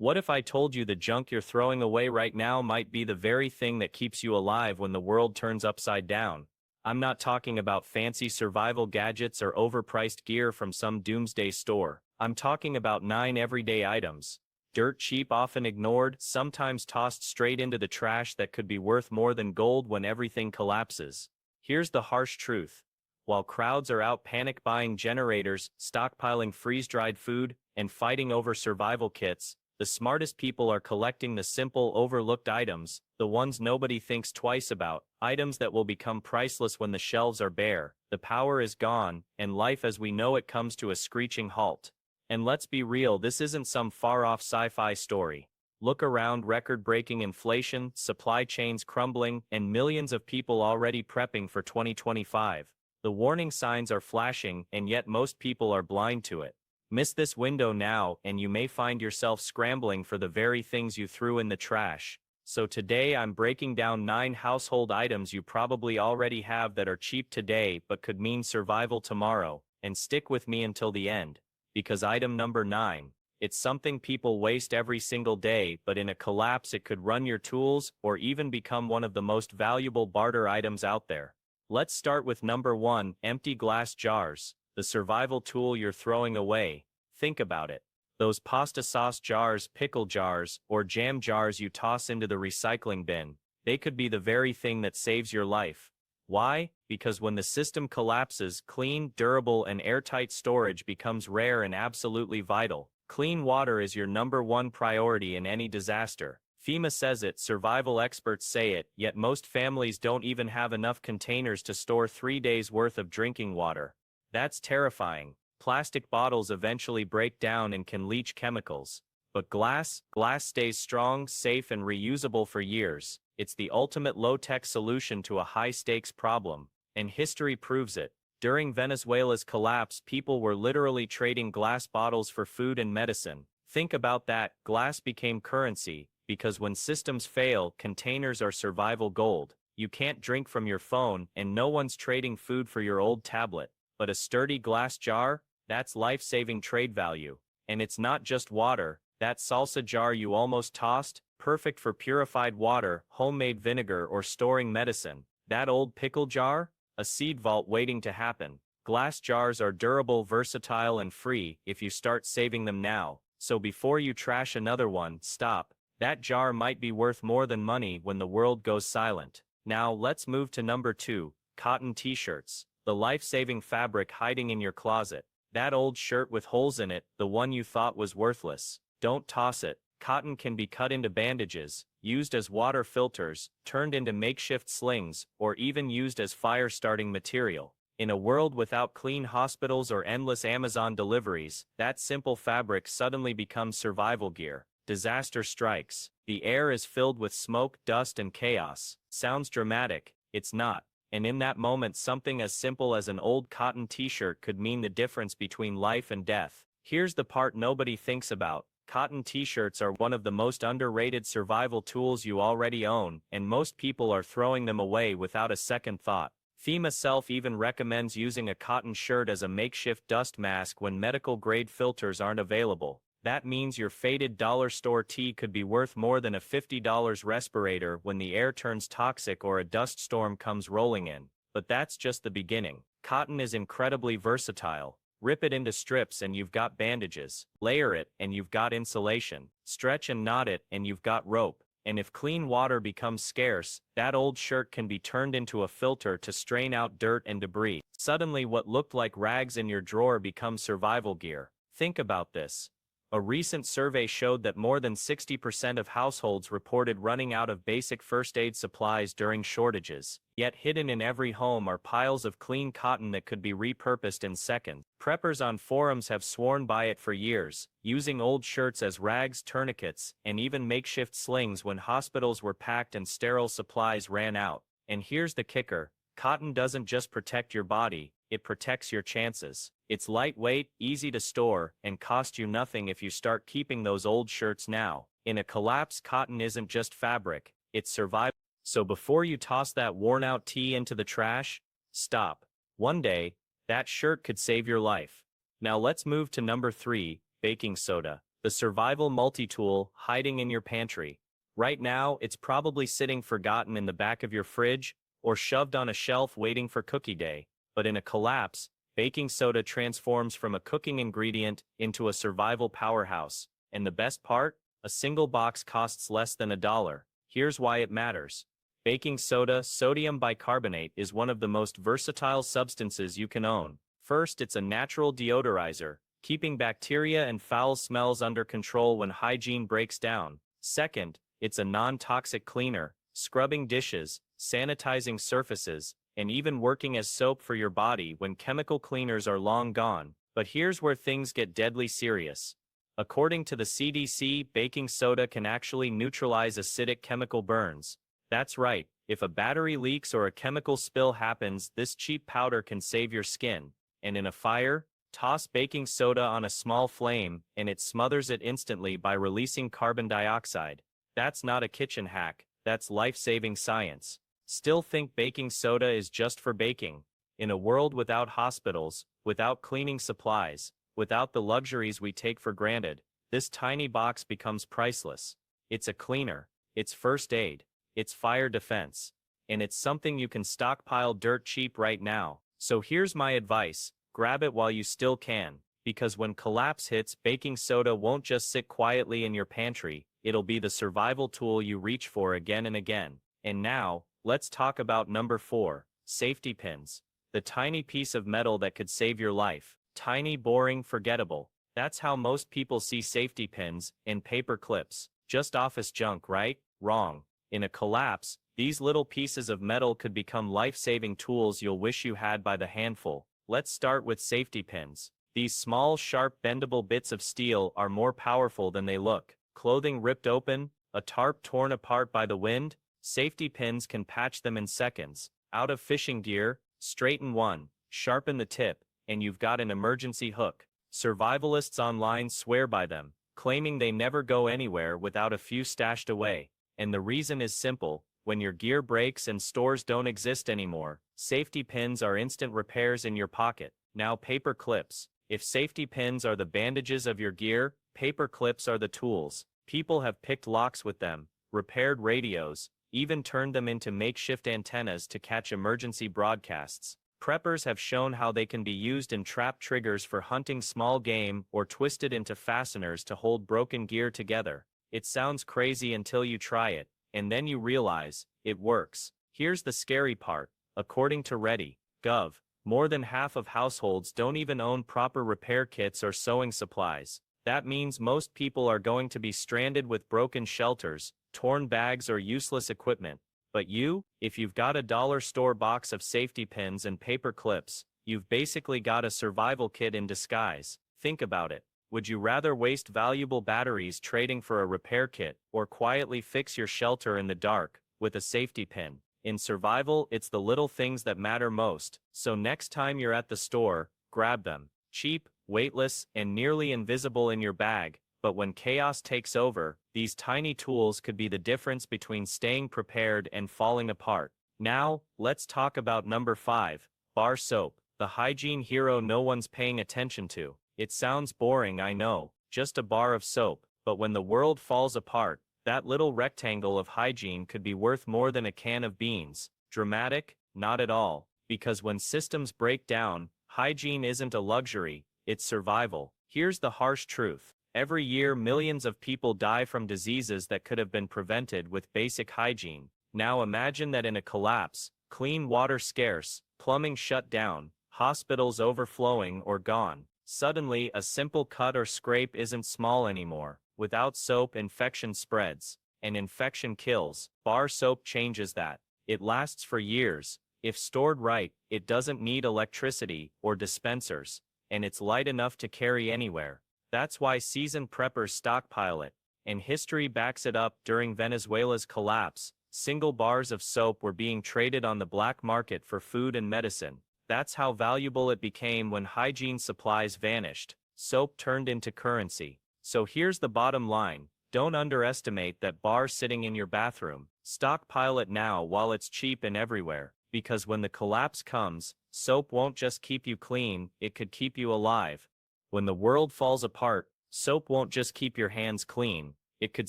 What if I told you the junk you're throwing away right now might be the very thing that keeps you alive when the world turns upside down? I'm not talking about fancy survival gadgets or overpriced gear from some doomsday store. I'm talking about 9 everyday items. Dirt cheap, often ignored, sometimes tossed straight into the trash that could be worth more than gold when everything collapses. Here's the harsh truth. While crowds are out panic buying generators, stockpiling freeze-dried food, and fighting over survival kits, the smartest people are collecting the simple, overlooked items, the ones nobody thinks twice about, items that will become priceless when the shelves are bare, the power is gone, and life as we know it comes to a screeching halt. And let's be real, this isn't some far-off sci-fi story. Look around, record-breaking inflation, supply chains crumbling, and millions of people already prepping for 2025. The warning signs are flashing, and yet most people are blind to it. Miss this window now, and you may find yourself scrambling for the very things you threw in the trash. So today I'm breaking down 9 household items you probably already have that are cheap today but could mean survival tomorrow, and stick with me until the end. Because item number 9, it's something people waste every single day, but in a collapse it could run your tools or even become one of the most valuable barter items out there. Let's start with number 1, empty glass jars. The survival tool you're throwing away. Think about it. Those pasta sauce jars, pickle jars, or jam jars you toss into the recycling bin, they could be the very thing that saves your life. Why? Because when the system collapses, clean, durable, and airtight storage becomes rare and absolutely vital. Clean water is your number 1 priority in any disaster. FEMA says it, survival experts say it, yet most families don't even have enough containers to store 3 days' worth of drinking water. That's terrifying. Plastic bottles eventually break down and can leach chemicals. But glass stays strong, safe, and reusable for years. It's the ultimate low-tech solution to a high-stakes problem, and history proves it. During Venezuela's collapse, people were literally trading glass bottles for food and medicine. Think about that, glass became currency, because when systems fail, containers are survival gold. You can't drink from your phone, and no one's trading food for your old tablet. But a sturdy glass jar? That's life-saving trade value. And it's not just water. That salsa jar you almost tossed? Perfect for purified water, homemade vinegar, or storing medicine. That old pickle jar? A seed vault waiting to happen. Glass jars are durable, versatile, and free if you start saving them now. So before you trash another one, stop. That jar might be worth more than money when the world goes silent. Now let's move to number 2, cotton t-shirts. The life-saving fabric hiding in your closet. That old shirt with holes in it, the one you thought was worthless. Don't toss it. Cotton can be cut into bandages, used as water filters, turned into makeshift slings, or even used as fire-starting material. In a world without clean hospitals or endless Amazon deliveries, that simple fabric suddenly becomes survival gear. Disaster strikes. The air is filled with smoke, dust, and chaos. Sounds dramatic. It's not. And in that moment, something as simple as an old cotton t-shirt could mean the difference between life and death. Here's the part nobody thinks about. Cotton t-shirts are one of the most underrated survival tools you already own, and most people are throwing them away without a second thought. FEMA Self even recommends using a cotton shirt as a makeshift dust mask when medical-grade filters aren't available. That means your faded dollar store tee could be worth more than a $50 respirator when the air turns toxic or a dust storm comes rolling in. But that's just the beginning. Cotton is incredibly versatile. Rip it into strips and you've got bandages. Layer it and you've got insulation. Stretch and knot it and you've got rope. And if clean water becomes scarce, that old shirt can be turned into a filter to strain out dirt and debris. Suddenly what looked like rags in your drawer becomes survival gear. Think about this. A recent survey showed that more than 60% of households reported running out of basic first aid supplies during shortages. Yet hidden in every home are piles of clean cotton that could be repurposed in seconds. Preppers on forums have sworn by it for years, using old shirts as rags, tourniquets, and even makeshift slings when hospitals were packed and sterile supplies ran out. And here's the kicker. Cotton doesn't just protect your body, it protects your chances. It's lightweight, easy to store, and cost you nothing if you start keeping those old shirts now. In a collapse, cotton isn't just fabric, it's survival. So before you toss that worn-out tee into the trash, stop. One day, that shirt could save your life. Now let's move to number 3, baking soda. The survival multi-tool hiding in your pantry. Right now, it's probably sitting forgotten in the back of your fridge, or shoved on a shelf waiting for cookie day. But in a collapse, baking soda transforms from a cooking ingredient into a survival powerhouse. And the best part? A single box costs less than $1. Here's why it matters. Baking soda, sodium bicarbonate, is one of the most versatile substances you can own. First, it's a natural deodorizer, keeping bacteria and foul smells under control when hygiene breaks down. Second, it's a non-toxic cleaner, scrubbing dishes, sanitizing surfaces, and even working as soap for your body when chemical cleaners are long gone. But here's where things get deadly serious. According to the CDC, baking soda can actually neutralize acidic chemical burns. That's right, if a battery leaks or a chemical spill happens, this cheap powder can save your skin. And in a fire, toss baking soda on a small flame, and it smothers it instantly by releasing carbon dioxide. That's not a kitchen hack, that's life-saving science. Still think baking soda is just for baking? In a world without hospitals, without cleaning supplies, without the luxuries we take for granted, this tiny box becomes priceless. It's a cleaner, it's first aid, it's fire defense, and it's something you can stockpile dirt cheap right now. So here's my advice. Grab it while you still can, because when collapse hits, baking soda won't just sit quietly in your pantry, it'll be the survival tool you reach for again and again. And now, let's talk about number 4, safety pins. The tiny piece of metal that could save your life. Tiny, boring, forgettable. That's how most people see safety pins, and paper clips. Just office junk, right? Wrong. In a collapse, these little pieces of metal could become life-saving tools you'll wish you had by the handful. Let's start with safety pins. These small, sharp, bendable bits of steel are more powerful than they look. Clothing ripped open, a tarp torn apart by the wind, safety pins can patch them in seconds. Out of fishing gear, straighten one, sharpen the tip, and you've got an emergency hook. Survivalists online swear by them, claiming they never go anywhere without a few stashed away. And the reason is simple. When your gear breaks and stores don't exist anymore, safety pins are instant repairs in your pocket. Now paper clips. If safety pins are the bandages of your gear, paper clips are the tools. People have picked locks with them, repaired radios, even turned them into makeshift antennas to catch emergency broadcasts. Preppers have shown how they can be used in trap triggers for hunting small game or twisted into fasteners to hold broken gear together. It sounds crazy until you try it, and then you realize it works. Here's the scary part. According to Ready.gov, more than half of households don't even own proper repair kits or sewing supplies. That means most people are going to be stranded with broken shelters, torn bags, or useless equipment. But you, if you've got a dollar store box of safety pins and paper clips, you've basically got a survival kit in disguise. Think about it. Would you rather waste valuable batteries trading for a repair kit, or quietly fix your shelter in the dark with a safety pin? In survival, it's the little things that matter most. So next time you're at the store, grab them. Cheap, weightless, and nearly invisible in your bag. But when chaos takes over, these tiny tools could be the difference between staying prepared and falling apart. Now, let's talk about number 5, bar soap, the hygiene hero no one's paying attention to. It sounds boring, I know, just a bar of soap, but when the world falls apart, that little rectangle of hygiene could be worth more than a can of beans. Dramatic? Not at all, because when systems break down, hygiene isn't a luxury, it's survival. Here's the harsh truth. Every year, millions of people die from diseases that could have been prevented with basic hygiene. Now imagine that in a collapse, clean water scarce, plumbing shut down, hospitals overflowing or gone. Suddenly, a simple cut or scrape isn't small anymore. Without soap, infection spreads, and infection kills. Bar soap changes that. It lasts for years. If stored right, it doesn't need electricity or dispensers, and it's light enough to carry anywhere. That's why seasoned preppers stockpile it, and history backs it up. During Venezuela's collapse, single bars of soap were being traded on the black market for food and medicine. That's how valuable it became. When hygiene supplies vanished, soap turned into currency. So here's the bottom line. Don't underestimate that bar sitting in your bathroom. Stockpile it now while it's cheap and everywhere, because when the collapse comes, soap won't just keep you clean, it could keep you alive. When the world falls apart, Soap won't just keep your hands clean, it could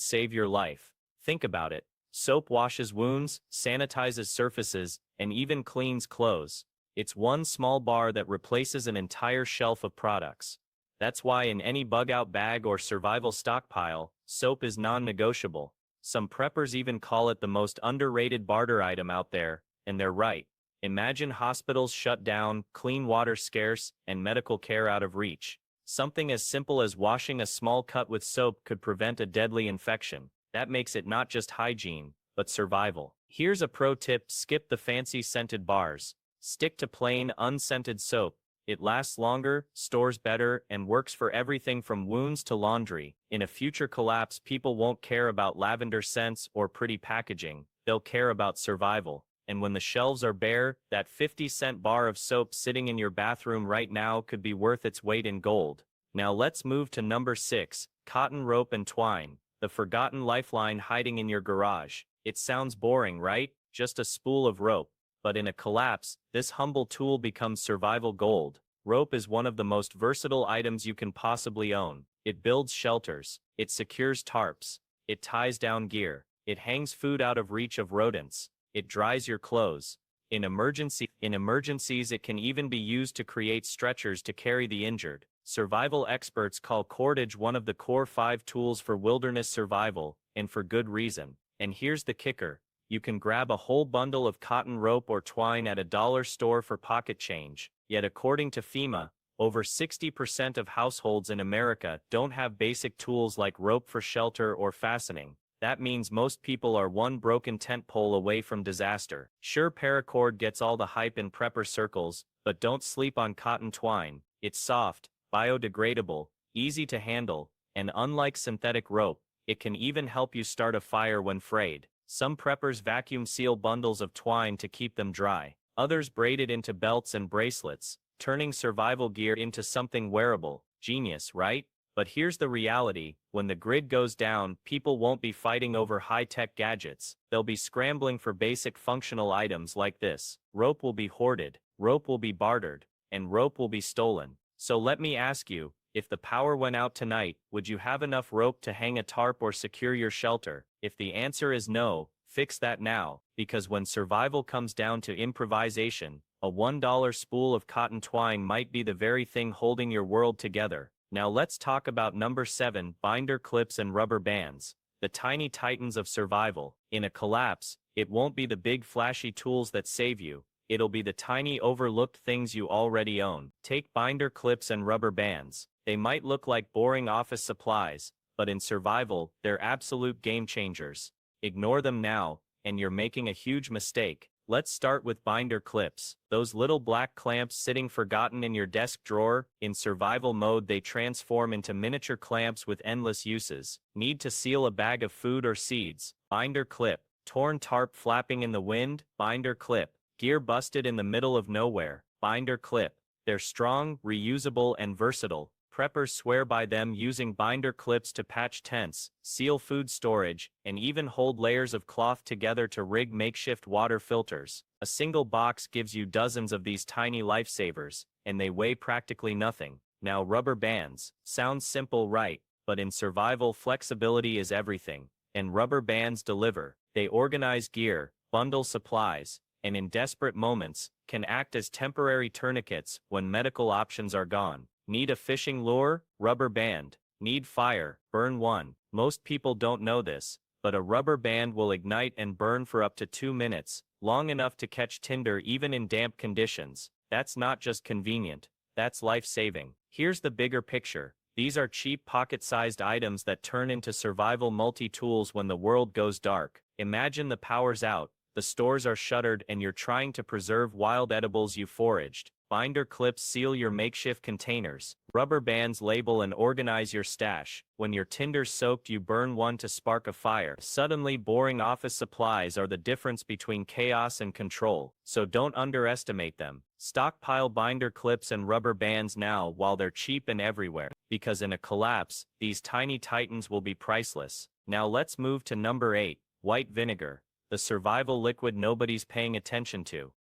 save your life. Think about it. Soap washes wounds, sanitizes surfaces, and even cleans clothes. It's one small bar that replaces an entire shelf of products. That's why in any bug-out bag or survival stockpile, soap is non-negotiable. Some preppers even call it the most underrated barter item out there, and they're right. Imagine hospitals shut down, clean water scarce, and medical care out of reach. Something as simple as washing a small cut with soap could prevent a deadly infection. That makes it not just hygiene, but survival. Here's a pro tip: skip the fancy scented bars. Stick to plain, unscented soap. It lasts longer, stores better, and works for everything from wounds to laundry. In a future collapse, people won't care about lavender scents or pretty packaging. They'll care about survival. And when the shelves are bare, that 50-cent bar of soap sitting in your bathroom right now could be worth its weight in gold. Now let's move to number 6, cotton rope and twine, the forgotten lifeline hiding in your garage. It sounds boring, right? Just a spool of rope. But in a collapse, this humble tool becomes survival gold. Rope is one of the most versatile items you can possibly own. It builds shelters. It secures tarps. It ties down gear. It hangs food out of reach of rodents. It dries your clothes. In emergencies, it can even be used to create stretchers to carry the injured. Survival experts call cordage one of the core 5 tools for wilderness survival, and for good reason. And here's the kicker. You can grab a whole bundle of cotton rope or twine at a dollar store for pocket change. Yet according to FEMA, over 60% of households in America don't have basic tools like rope for shelter or fastening. That means most people are one broken tent pole away from disaster. Sure, paracord gets all the hype in prepper circles, but don't sleep on cotton twine. It's soft, biodegradable, easy to handle, and unlike synthetic rope, it can even help you start a fire when frayed. Some preppers vacuum seal bundles of twine to keep them dry. Others braid it into belts and bracelets, turning survival gear into something wearable. Genius, right? But here's the reality: when the grid goes down, people won't be fighting over high-tech gadgets. They'll be scrambling for basic functional items like this. Rope will be hoarded, rope will be bartered, and rope will be stolen. So let me ask you, if the power went out tonight, would you have enough rope to hang a tarp or secure your shelter? If the answer is no, fix that now, because when survival comes down to improvisation, a $1 spool of cotton twine might be the very thing holding your world together. Now let's talk about number 7, binder clips and rubber bands, the tiny titans of survival. In a collapse, it won't be the big flashy tools that save you. It'll be the tiny overlooked things you already own. Take binder clips and rubber bands. They might look like boring office supplies, but in survival, they're absolute game changers. Ignore them now, and you're making a huge mistake. Let's start with binder clips. Those little black clamps sitting forgotten in your desk drawer. In survival mode, they transform into miniature clamps with endless uses. Need to seal a bag of food or seeds? Binder clip. Torn tarp flapping in the wind? Binder clip. Gear busted in the middle of nowhere? Binder clip. They're strong, reusable, and versatile. Preppers swear by them, using binder clips to patch tents, seal food storage, and even hold layers of cloth together to rig makeshift water filters. A single box gives you dozens of these tiny lifesavers, and they weigh practically nothing. Now rubber bands. Sounds simple, right? But in survival, flexibility is everything. And rubber bands deliver. They organize gear, bundle supplies, and in desperate moments, can act as temporary tourniquets when medical options are gone. Need a fishing lure? Rubber band. Need fire? Burn one. Most people don't know this, but a rubber band will ignite and burn for up to 2 minutes, long enough to catch tinder even in damp conditions. That's not just convenient, that's life-saving. Here's the bigger picture. These are cheap pocket-sized items that turn into survival multi-tools when the world goes dark. Imagine the power's out, the stores are shuttered, and you're trying to preserve wild edibles you foraged. Binder clips seal your makeshift containers. Rubber bands label and organize your stash. When your tinder's soaked, you burn one to spark a fire. Suddenly, boring office supplies are the difference between chaos and control, so don't underestimate them. Stockpile binder clips and rubber bands now while they're cheap and everywhere, because in a collapse, these tiny titans will be priceless. Now let's move to number 8, white vinegar, the survival liquid nobody's paying attention to.